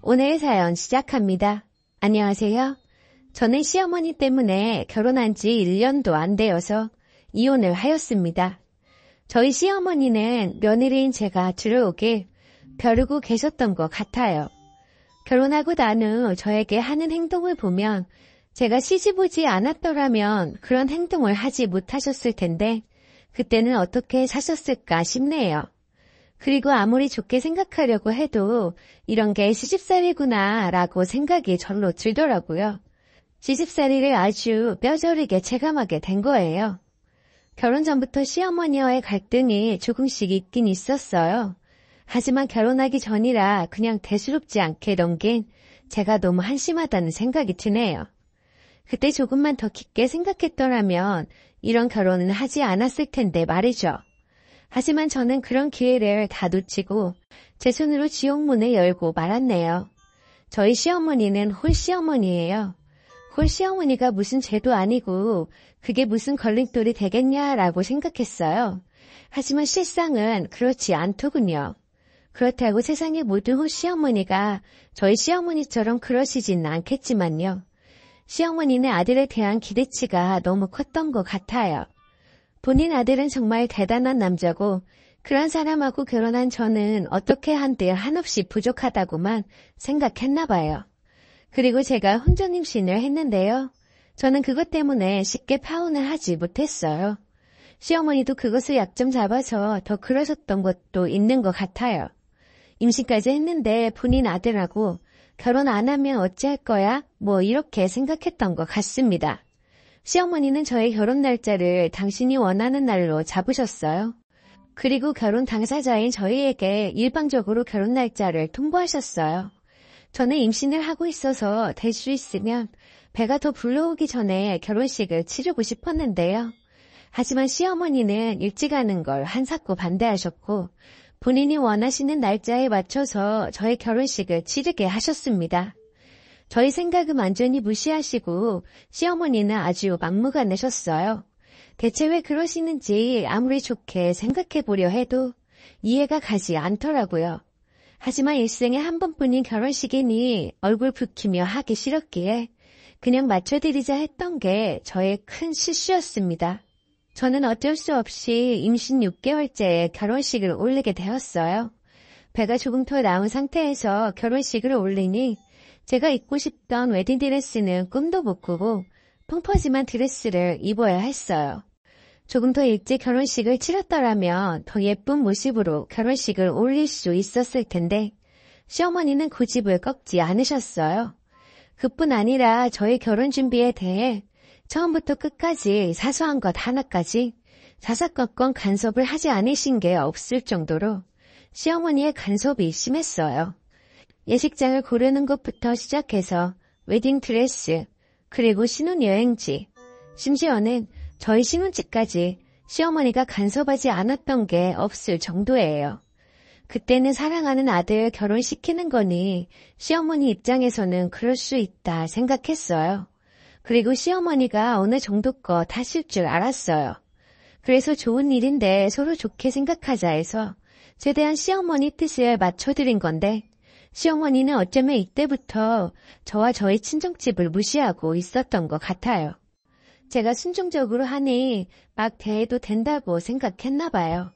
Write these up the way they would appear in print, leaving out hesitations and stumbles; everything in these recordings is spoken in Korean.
오늘의 사연 시작합니다. 안녕하세요. 저는 시어머니 때문에 결혼한 지 1년도 안 되어서 이혼을 하였습니다. 저희 시어머니는 며느리인 제가 들어오길 벼르고 계셨던 것 같아요. 결혼하고 난 후 저에게 하는 행동을 보면 제가 시집 오지 않았더라면 그런 행동을 하지 못하셨을 텐데 그때는 어떻게 사셨을까 싶네요. 그리고 아무리 좋게 생각하려고 해도 이런 게 시집살이구나 라고 생각이 절로 들더라고요. 시집살이를 아주 뼈저리게 체감하게 된 거예요. 결혼 전부터 시어머니와의 갈등이 조금씩 있긴 있었어요. 하지만 결혼하기 전이라 그냥 대수롭지 않게 넘긴 제가 너무 한심하다는 생각이 드네요. 그때 조금만 더 깊게 생각했더라면 이런 결혼은 하지 않았을 텐데 말이죠. 하지만 저는 그런 기회를 다 놓치고 제 손으로 지옥문을 열고 말았네요. 저희 시어머니는 홀시어머니예요. 홀시어머니가 무슨 죄도 아니고 그게 무슨 걸림돌이 되겠냐라고 생각했어요. 하지만 실상은 그렇지 않더군요. 그렇다고 세상의 모든 홀시어머니가 저희 시어머니처럼 그러시진 않겠지만요. 시어머니는 아들에 대한 기대치가 너무 컸던 것 같아요. 본인 아들은 정말 대단한 남자고 그런 사람하고 결혼한 저는 어떻게 한들 한없이 부족하다고만 생각했나 봐요. 그리고 제가 혼전 임신을 했는데요. 저는 그것 때문에 쉽게 파혼을 하지 못했어요. 시어머니도 그것을 약점 잡아서 더 그러셨던 것도 있는 것 같아요. 임신까지 했는데 본인 아들하고 결혼 안 하면 어찌할 거야? 뭐 이렇게 생각했던 것 같습니다. 시어머니는 저의 결혼 날짜를 당신이 원하는 날로 잡으셨어요. 그리고 결혼 당사자인 저희에게 일방적으로 결혼 날짜를 통보하셨어요. 저는 임신을 하고 있어서 될 수 있으면 배가 더 불러오기 전에 결혼식을 치르고 싶었는데요. 하지만 시어머니는 일찍 하는 걸 한사코 반대하셨고 본인이 원하시는 날짜에 맞춰서 저의 결혼식을 치르게 하셨습니다. 저희 생각은 완전히 무시하시고 시어머니는 아주 막무가내셨어요. 대체 왜 그러시는지 아무리 좋게 생각해보려 해도 이해가 가지 않더라고요. 하지만 일생에 한 번뿐인 결혼식이니 얼굴 붉히며 하기 싫었기에 그냥 맞춰드리자 했던 게 저의 큰 실수였습니다. 저는 어쩔 수 없이 임신 6개월째에 결혼식을 올리게 되었어요. 배가 조금 더 나온 상태에서 결혼식을 올리니 제가 입고 싶던 웨딩드레스는 꿈도 못 꾸고 펑퍼짐한 드레스를 입어야 했어요. 조금 더 일찍 결혼식을 치렀더라면 더 예쁜 모습으로 결혼식을 올릴 수 있었을 텐데 시어머니는 고집을 꺾지 않으셨어요. 그뿐 아니라 저의 결혼 준비에 대해 처음부터 끝까지 사소한 것 하나까지 사사건건 간섭을 하지 않으신 게 없을 정도로 시어머니의 간섭이 심했어요. 예식장을 고르는 것부터 시작해서 웨딩드레스, 그리고 신혼여행지, 심지어는 저희 신혼집까지 시어머니가 간섭하지 않았던 게 없을 정도예요. 그때는 사랑하는 아들 결혼시키는 거니 시어머니 입장에서는 그럴 수 있다 생각했어요. 그리고 시어머니가 어느 정도껏 하실 줄 알았어요. 그래서 좋은 일인데 서로 좋게 생각하자 해서 최대한 시어머니 뜻을 맞춰드린 건데 시어머니는 어쩌면 이때부터 저와 저희 친정집을 무시하고 있었던 것 같아요. 제가 순종적으로 하니 막 대해도 된다고 생각했나 봐요.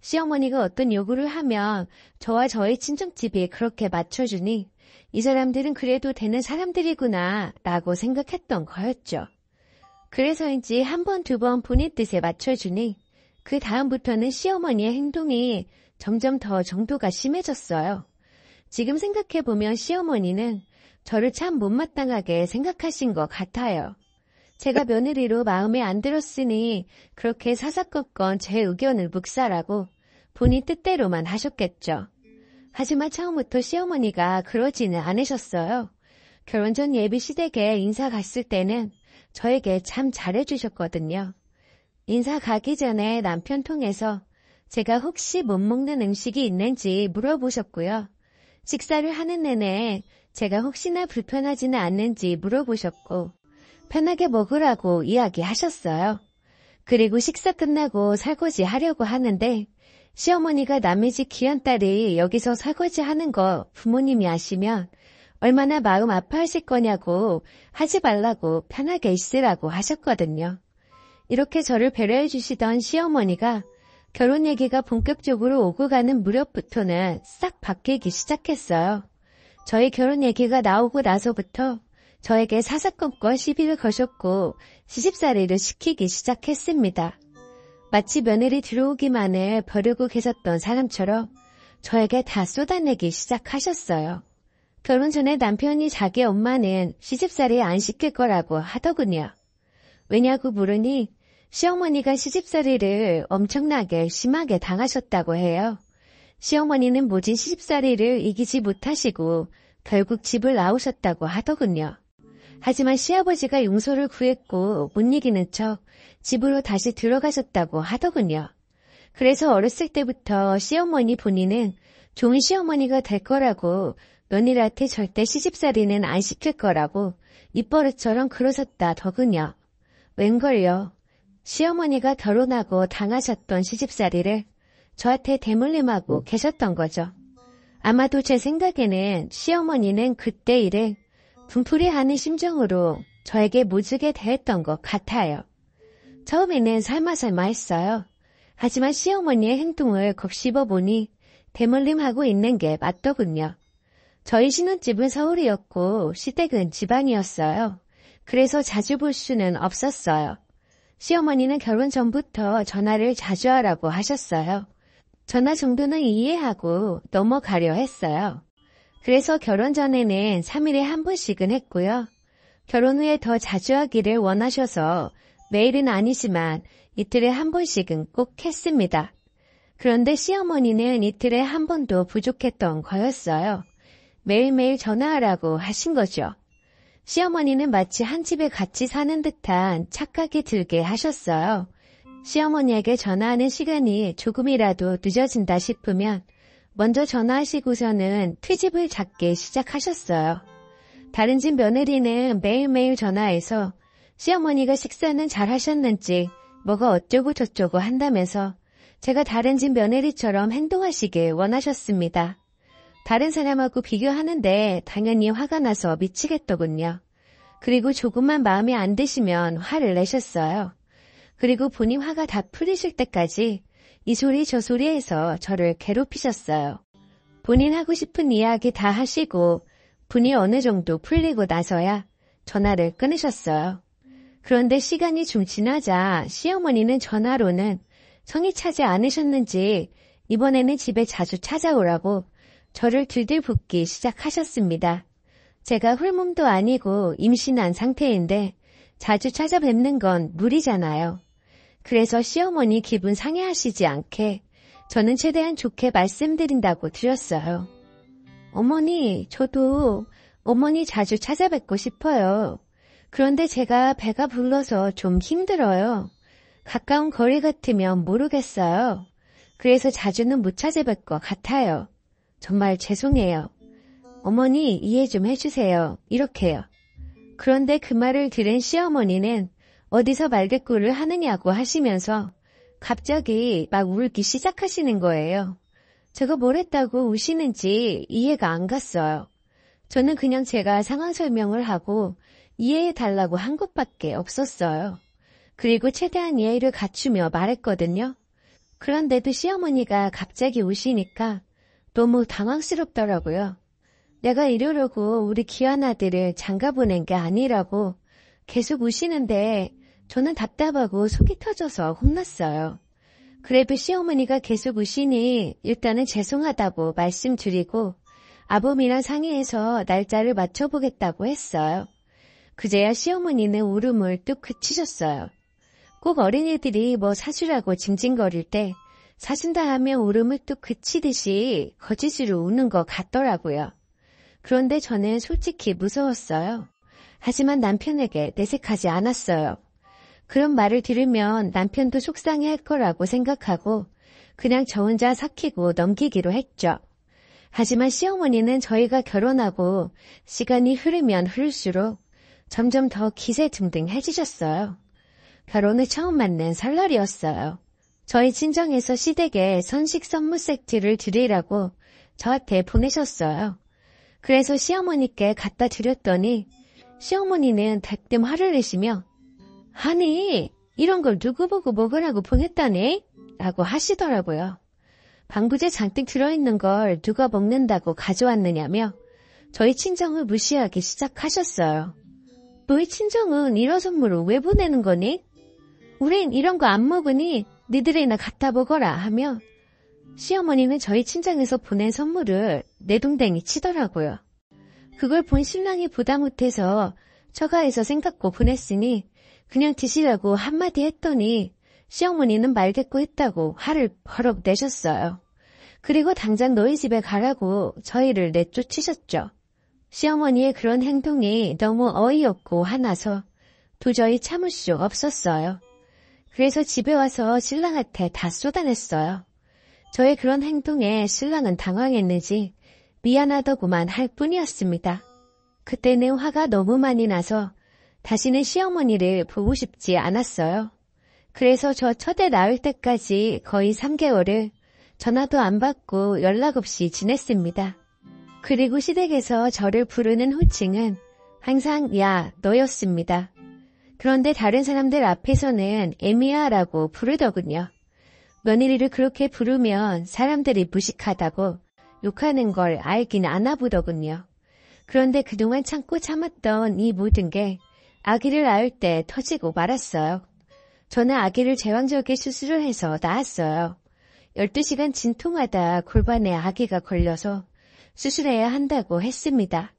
시어머니가 어떤 요구를 하면 저와 저희 친정집이 그렇게 맞춰주니 이 사람들은 그래도 되는 사람들이구나 라고 생각했던 거였죠. 그래서인지 한 번, 두 번 본인 뜻에 맞춰주니 그 다음부터는 시어머니의 행동이 점점 더 정도가 심해졌어요. 지금 생각해보면 시어머니는 저를 참 못마땅하게 생각하신 것 같아요. 제가 며느리로 마음에 안 들었으니 그렇게 사사건건 제 의견을 묵살하고 본인 뜻대로만 하셨겠죠. 하지만 처음부터 시어머니가 그러지는 않으셨어요. 결혼 전 예비 시댁에 인사 갔을 때는 저에게 참 잘해주셨거든요. 인사 가기 전에 남편 통해서 제가 혹시 못 먹는 음식이 있는지 물어보셨고요. 식사를 하는 내내 제가 혹시나 불편하지는 않는지 물어보셨고 편하게 먹으라고 이야기하셨어요. 그리고 식사 끝나고 설거지 하려고 하는데 시어머니가 남의 집 귀한 딸이 여기서 설거지 하는 거 부모님이 아시면 얼마나 마음 아파하실 거냐고 하지 말라고 편하게 있으라고 하셨거든요. 이렇게 저를 배려해 주시던 시어머니가 결혼 얘기가 본격적으로 오고 가는 무렵부터는 싹 바뀌기 시작했어요. 저희 결혼 얘기가 나오고 나서부터 저에게 사사건건 시비를 거셨고 시집살이를 시키기 시작했습니다. 마치 며느리 들어오기만을 벼르고 계셨던 사람처럼 저에게 다 쏟아내기 시작하셨어요. 결혼 전에 남편이 자기 엄마는 시집살이 안 시킬 거라고 하더군요. 왜냐고 물으니 시어머니가 시집살이를 엄청나게 심하게 당하셨다고 해요. 시어머니는 모진 시집살이를 이기지 못하시고 결국 집을 나오셨다고 하더군요. 하지만 시아버지가 용서를 구했고 못 이기는 척 집으로 다시 들어가셨다고 하더군요. 그래서 어렸을 때부터 시어머니 본인은 좋은 시어머니가 될 거라고 며느리한테 절대 시집살이는 안 시킬 거라고 입버릇처럼 그러셨다더군요. 웬걸요. 시어머니가 결혼하고 당하셨던 시집살이를 저한테 대물림하고 계셨던 거죠. 아마도 제 생각에는 시어머니는 그때 일을 분풀이하는 심정으로 저에게 모지게 대했던 것 같아요. 처음에는 설마설마 했어요. 하지만 시어머니의 행동을 곱씹어보니 대물림하고 있는 게 맞더군요. 저희 신혼집은 서울이었고 시댁은 지방이었어요. 그래서 자주 볼 수는 없었어요. 시어머니는 결혼 전부터 전화를 자주 하라고 하셨어요. 전화 정도는 이해하고 넘어가려 했어요. 그래서 결혼 전에는 3일에 한 번씩은 했고요. 결혼 후에 더 자주 하기를 원하셔서 매일은 아니지만 이틀에 한 번씩은 꼭 했습니다. 그런데 시어머니는 이틀에 한 번도 부족했던 거였어요. 매일매일 전화하라고 하신 거죠. 시어머니는 마치 한 집에 같이 사는 듯한 착각이 들게 하셨어요. 시어머니에게 전화하는 시간이 조금이라도 늦어진다 싶으면 먼저 전화하시고서는 트집을 잡기 시작하셨어요. 다른 집 며느리는 매일매일 전화해서 시어머니가 식사는 잘 하셨는지 뭐가 어쩌고 저쩌고 한다면서 제가 다른 집 며느리처럼 행동하시길 원하셨습니다. 다른 사람하고 비교하는데 당연히 화가 나서 미치겠더군요. 그리고 조금만 마음에 안 드시면 화를 내셨어요. 그리고 본인 화가 다 풀리실 때까지 이 소리 저 소리 해서 저를 괴롭히셨어요. 본인 하고 싶은 이야기 다 하시고 분이 어느 정도 풀리고 나서야 전화를 끊으셨어요. 그런데 시간이 좀 지나자 시어머니는 전화로는 성이 차지 않으셨는지 이번에는 집에 자주 찾아오라고 저를 들들 붓기 시작하셨습니다. 제가 홀몸도 아니고 임신한 상태인데 자주 찾아뵙는 건 무리잖아요. 그래서 시어머니 기분 상해하시지 않게 저는 최대한 좋게 말씀드린다고 드렸어요. 어머니, 저도 어머니 자주 찾아뵙고 싶어요. 그런데 제가 배가 불러서 좀 힘들어요. 가까운 거리 같으면 모르겠어요. 그래서 자주는 못 찾아뵐 것 같아요. 정말 죄송해요. 어머니 이해 좀 해주세요. 이렇게요. 그런데 그 말을 들은 시어머니는 어디서 말대꾸를 하느냐고 하시면서 갑자기 막 울기 시작하시는 거예요. 제가 뭘 했다고 우시는지 이해가 안 갔어요. 저는 그냥 제가 상황 설명을 하고 이해해달라고 한 것밖에 없었어요. 그리고 최대한 예의를 갖추며 말했거든요. 그런데도 시어머니가 갑자기 우시니까 너무 당황스럽더라고요. 내가 이러려고 우리 귀한 아들을 장가 보낸 게 아니라고 계속 우시는데 저는 답답하고 속이 터져서 혼났어요. 그래도 시어머니가 계속 우시니 일단은 죄송하다고 말씀드리고 아범이랑 상의해서 날짜를 맞춰보겠다고 했어요. 그제야 시어머니는 울음을 뚝 그치셨어요. 꼭 어린이들이 뭐 사주라고 징징거릴 때 사준다 하면 울음을 뚝 그치듯이 거짓으로 우는 것 같더라고요. 그런데 저는 솔직히 무서웠어요. 하지만 남편에게 내색하지 않았어요. 그런 말을 들으면 남편도 속상해할 거라고 생각하고 그냥 저 혼자 삭히고 넘기기로 했죠. 하지만 시어머니는 저희가 결혼하고 시간이 흐르면 흐를수록 점점 더 기세등등해지셨어요. 결혼 후 처음 맞는 설날이었어요. 저희 친정에서 시댁에 선식 선물 세트를 드리라고 저한테 보내셨어요. 그래서 시어머니께 갖다 드렸더니 시어머니는 대뜸 화를 내시며 아니 이런 걸 누구 보고 먹으라고 보냈다니? 라고 하시더라고요. 방부제 잔뜩 들어있는 걸 누가 먹는다고 가져왔느냐며 저희 친정을 무시하기 시작하셨어요. 너희 친정은 이런 선물을 왜 보내는 거니? 우린 이런 거 안 먹으니 니들이나 갖다 먹어라 하며 시어머니는 저희 친정에서 보낸 선물을 내동댕이 치더라고요. 그걸 본 신랑이 보다 못해서 처가에서 생각고 보냈으니 그냥 드시라고 한마디 했더니 시어머니는 말대꾸했다고 화를 버럭 내셨어요. 그리고 당장 너희 집에 가라고 저희를 내쫓으셨죠. 시어머니의 그런 행동이 너무 어이없고 화나서 도저히 참을 수 없었어요. 그래서 집에 와서 신랑한테 다 쏟아냈어요. 저의 그런 행동에 신랑은 당황했는지 미안하더구만 할 뿐이었습니다. 그때는 화가 너무 많이 나서 다시는 시어머니를 보고 싶지 않았어요. 그래서 저 첫애 낳을 때까지 거의 3개월을 전화도 안 받고 연락 없이 지냈습니다. 그리고 시댁에서 저를 부르는 호칭은 항상 야, 너였습니다. 그런데 다른 사람들 앞에서는 애미야라고 부르더군요. 며느리를 그렇게 부르면 사람들이 무식하다고 욕하는 걸 알긴 아나 보더군요. 그런데 그동안 참고 참았던 이 모든 게 아기를 낳을 때 터지고 말았어요. 저는 아기를 제왕절개 수술을 해서 낳았어요. 12시간 진통하다 골반에 아기가 걸려서 수술해야 한다고 했습니다.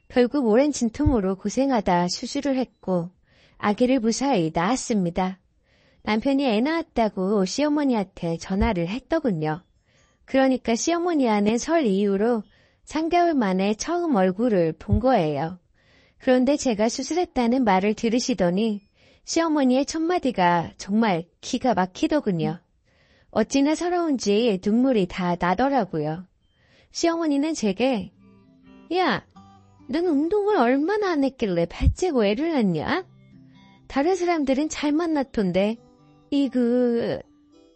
결국 오랜 진통으로 고생하다 수술을 했고 아기를 무사히 낳았습니다. 남편이 애 낳았다고 시어머니한테 전화를 했더군요. 그러니까 시어머니와는 설 이후로 3개월 만에 처음 얼굴을 본 거예요. 그런데 제가 수술했다는 말을 들으시더니 시어머니의 첫마디가 정말 기가 막히더군요. 어찌나 서러운지 눈물이 다 나더라고요. 시어머니는 제게 야, 넌 운동을 얼마나 안 했길래 발째고 애를 낳냐? 다른 사람들은 잘 만났던데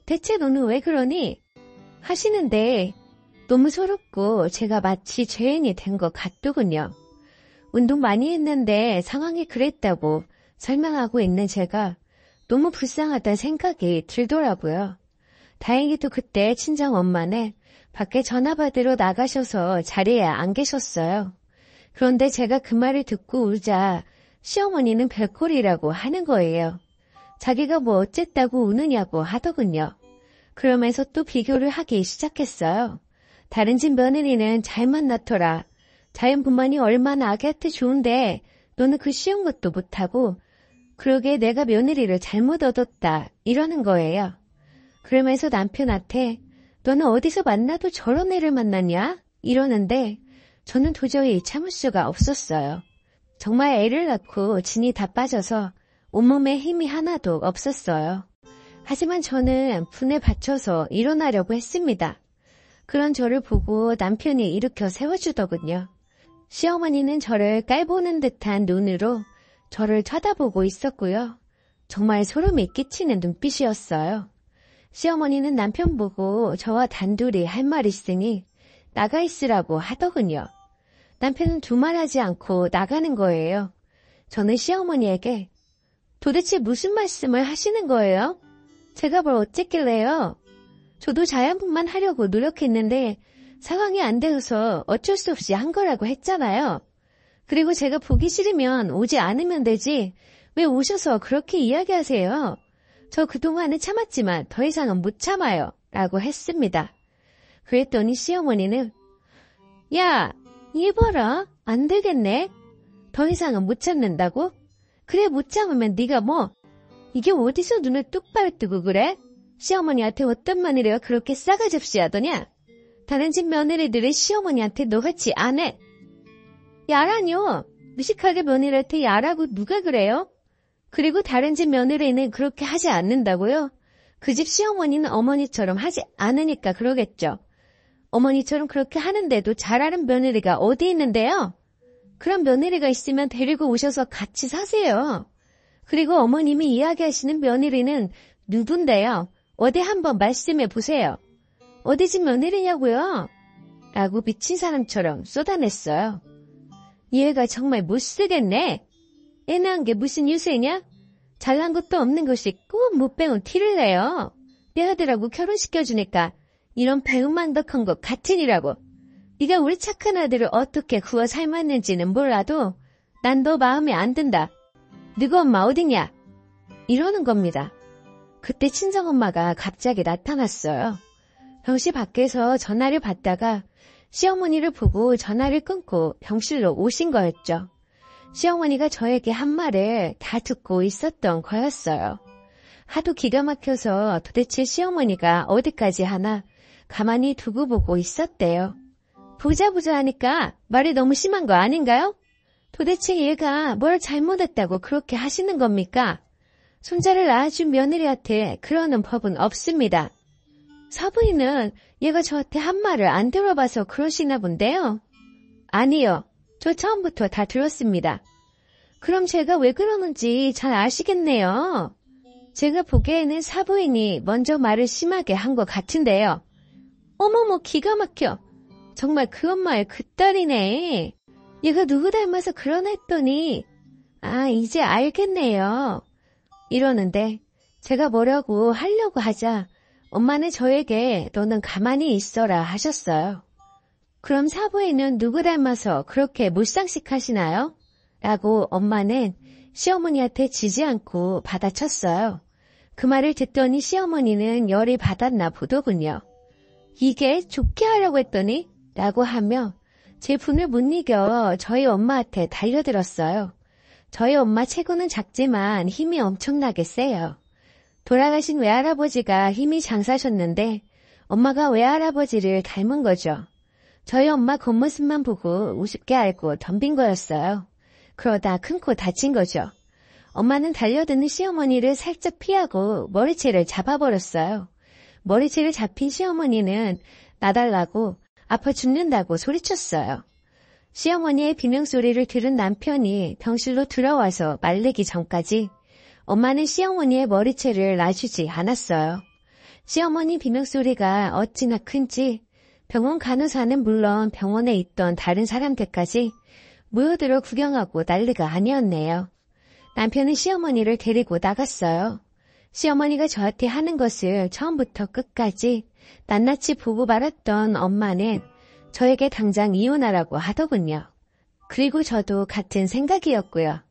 대체 너는 왜 그러니? 하시는데 너무 서럽고 제가 마치 죄인이 된 것 같더군요. 운동 많이 했는데 상황이 그랬다고 설명하고 있는 제가 너무 불쌍하다는 생각이 들더라고요. 다행히도 그때 친정엄마는 밖에 전화 받으러 나가셔서 자리에 안 계셨어요. 그런데 제가 그 말을 듣고 울자 시어머니는 별꼴이라고 하는 거예요. 자기가 뭐 어쨌다고 우느냐고 하더군요. 그러면서 또 비교를 하기 시작했어요. 다른 집 며느리는 잘 만났더라. 자연분만이 얼마나 아기한테 좋은데 너는 그 쉬운 것도 못하고 그러게 내가 며느리를 잘못 얻었다 이러는 거예요. 그러면서 남편한테 너는 어디서 만나도 저런 애를 만났냐? 이러는데 저는 도저히 참을 수가 없었어요. 정말 애를 낳고 진이 다 빠져서 온몸에 힘이 하나도 없었어요. 하지만 저는 분에 받쳐서 일어나려고 했습니다. 그런 저를 보고 남편이 일으켜 세워주더군요. 시어머니는 저를 깔보는 듯한 눈으로 저를 쳐다보고 있었고요. 정말 소름이 끼치는 눈빛이었어요. 시어머니는 남편 보고 저와 단둘이 할 말 있으니 나가 있으라고 하더군요. 남편은 두말하지 않고 나가는 거예요. 저는 시어머니에게 도대체 무슨 말씀을 하시는 거예요? 제가 뭘 어쨌길래요? 저도 자연분만 하려고 노력했는데 상황이 안 되어서 어쩔 수 없이 한 거라고 했잖아요. 그리고 제가 보기 싫으면 오지 않으면 되지 왜 오셔서 그렇게 이야기하세요? 저 그동안은 참았지만 더 이상은 못 참아요. 라고 했습니다. 그랬더니 시어머니는 야, 이봐라. 안 되겠네. 더 이상은 못 참는다고? 그래 못 참으면 네가 뭐 이게 어디서 눈을 똑바로 뜨고 그래? 시어머니한테 어떤 며느리가 그렇게 싸가지 없이 하더냐? 다른 집 며느리들이 시어머니한테 너같이 안 해. 야라뇨. 무식하게 며느리한테 야라고 누가 그래요? 그리고 다른 집 며느리는 그렇게 하지 않는다고요? 그 집 시어머니는 어머니처럼 하지 않으니까 그러겠죠. 어머니처럼 그렇게 하는데도 잘하는 며느리가 어디 있는데요? 그런 며느리가 있으면 데리고 오셔서 같이 사세요. 그리고 어머님이 이야기하시는 며느리는 누군데요? 어디 한번 말씀해 보세요. 어디 집 며느리냐고요? 라고 미친 사람처럼 쏟아냈어요. 얘가 정말 못쓰겠네. 애 낳은 게 무슨 유세냐? 잘난 것도 없는 것이 꼭 못 배운 티를 내요. 내 아들하고 결혼시켜주니까 이런 배은망덕한 것 같으니라고. 네가 우리 착한 아들을 어떻게 구워 삶았는지는 몰라도 난 너 마음에 안 든다. 너희 엄마 어디냐? 이러는 겁니다. 그때 친정엄마가 갑자기 나타났어요. 병실 밖에서 전화를 받다가 시어머니를 보고 전화를 끊고 병실로 오신 거였죠. 시어머니가 저에게 한 말을 다 듣고 있었던 거였어요. 하도 기가 막혀서 도대체 시어머니가 어디까지 하나 가만히 두고 보고 있었대요. 보자 하니까 말이 너무 심한 거 아닌가요? 도대체 얘가 뭘 잘못했다고 그렇게 하시는 겁니까? 손자를 낳아준 며느리한테 그러는 법은 없습니다. 사부인은 얘가 저한테 한 말을 안 들어봐서 그러시나 본데요. 아니요. 저 처음부터 다 들었습니다. 그럼 제가 왜 그러는지 잘 아시겠네요. 제가 보기에는 사부인이 먼저 말을 심하게 한 것 같은데요. 어머머 기가 막혀. 정말 그 엄마의 그 딸이네. 얘가 누구 닮아서 그러나 했더니 이제 알겠네요. 이러는데 제가 뭐라고 하려고 하자 엄마는 저에게 너는 가만히 있어라 하셨어요. 그럼 사부인은 누구 닮아서 그렇게 몰상식 하시나요? 라고 엄마는 시어머니한테 지지 않고 받아쳤어요. 그 말을 듣더니 시어머니는 열이 받았나 보더군요. 이게 좋게 하려고 했더니? 라고 하며 제 분을 못 이겨 저희 엄마한테 달려들었어요. 저희 엄마 체구는 작지만 힘이 엄청나게 세요. 돌아가신 외할아버지가 힘이 장사셨는데 엄마가 외할아버지를 닮은 거죠. 저희 엄마 겉모습만 보고 우습게 알고 덤빈 거였어요. 그러다 큰 코 다친 거죠. 엄마는 달려드는 시어머니를 살짝 피하고 머리채를 잡아버렸어요. 머리채를 잡힌 시어머니는 나달라고 아파 죽는다고 소리쳤어요. 시어머니의 비명소리를 들은 남편이 병실로 들어와서 말리기 전까지 엄마는 시어머니의 머리채를 놔주지 않았어요. 시어머니 비명소리가 어찌나 큰지 병원 간호사는 물론 병원에 있던 다른 사람들까지 모여들어 구경하고 난리가 아니었네요. 남편은 시어머니를 데리고 나갔어요. 시어머니가 저한테 하는 것을 처음부터 끝까지 낱낱이 보고 말았던 엄마는 저에게 당장 이혼하라고 하더군요. 그리고 저도 같은 생각이었고요.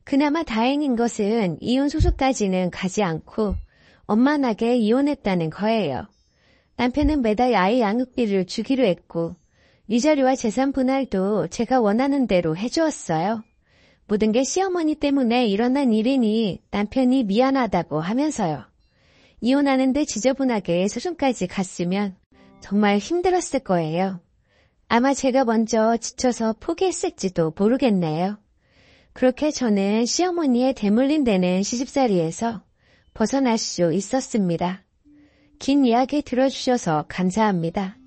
그나마 다행인 것은 이혼 소송까지는 가지 않고 엄만하게 이혼했다는 거예요. 남편은 매달 아이 양육비를 주기로 했고 위자료와 재산 분할도 제가 원하는 대로 해주었어요. 모든 게 시어머니 때문에 일어난 일이니 남편이 미안하다고 하면서요. 이혼하는데 지저분하게 소송까지 갔으면 정말 힘들었을 거예요. 아마 제가 먼저 지쳐서 포기했을지도 모르겠네요. 그렇게 저는 시어머니의 대물림되는 시집살이에서 벗어날 수 있었습니다. 긴 이야기 들어주셔서 감사합니다.